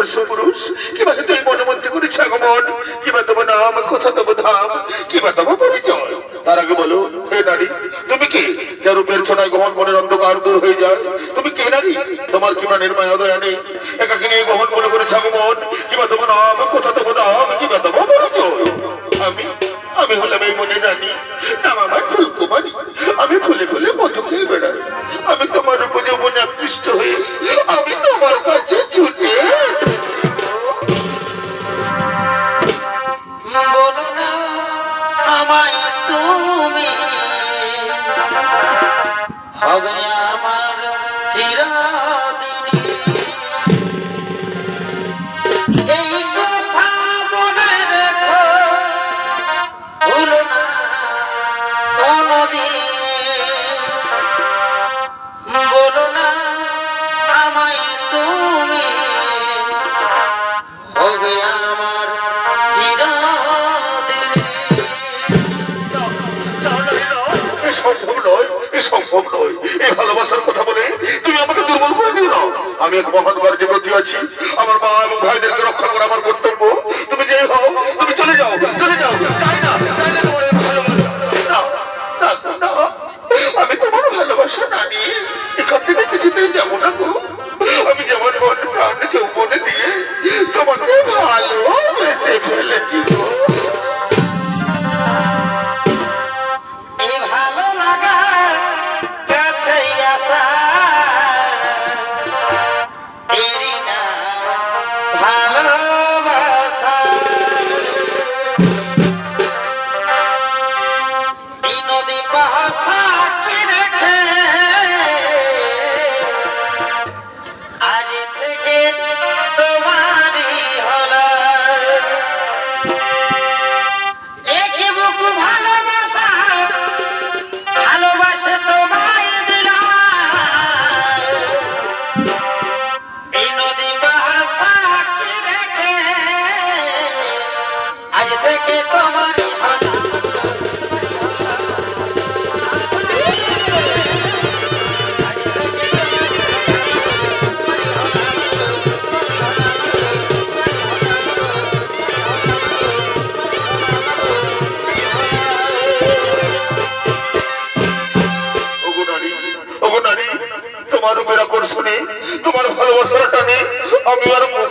আদর্শ পুরুষ কিবা তুই মনে মধ্যে করেছ আগমন কিবা তোমার নাম কোথা তব ধাম কিবা তব পরিচয় তার আগে বলো হে নারী তুমি কি যার রূপের ছোনায় গহন মনের অন্ধকার দূর হয়ে যায় তুমি কে নারী তোমার কিবা নির্ময় দয়া নেই একাকে নিয়ে গহন মনে করেছ আগমন কিবা তোমার নাম কোথা তব ধাম কিবা তব পরিচয় আমি আমি হলাম এই মনে রানী নাম আমার ফুলকুমারী আমি ফুলে ফুলে মধু খেয়ে বেড়াই আমি তোমার উপর যৌবনে আকৃষ্ট হয়ে আমি তোমার কাছে ছুটে বলো না আমায় তুমি হবে আমার চিরদিনী এই কথা মনে রেখো ভুলো না কোনদিন বলো না আমায় তুমি হবে আমার চিরদিনী সম্ভব নয় এ সম্ভব নয় এই ভালোবাসার কথা বলে তুমি আমাকে দুর্বল করে দিও না আমি এক মহান কার্যে ব্রতী আছি আমার মা এবং ভাইদেরকে রক্ষা করা আমার কর্তব্য তুমি যে হও তুমি চলে যাও চাই না তোমার এই ভালোবাসা না আমি তোমার ভালোবাসা না নিয়ে এখান থেকে কিছুতেই যাবো না গো আমি যেমন মন প্রাণ যৌবনে দিয়ে তোমাকে ভালোবেসে ফেলেছি গো ভালো লাগা কাছে আসা এরি না ভালোবাসা নদী পাহাড় সাক্ষী রেখে আজ থেকে তোমারই হলো একে বুক ভালোবাসা ভালোবাসে তোমায় দিলাম এই নদী পাহাড় সাক্ষী রেখে আজ থেকে তোমারই হলো তোমার উপর আকর্ষণে তোমার ভালোবাসার টানে আমি আর মুখ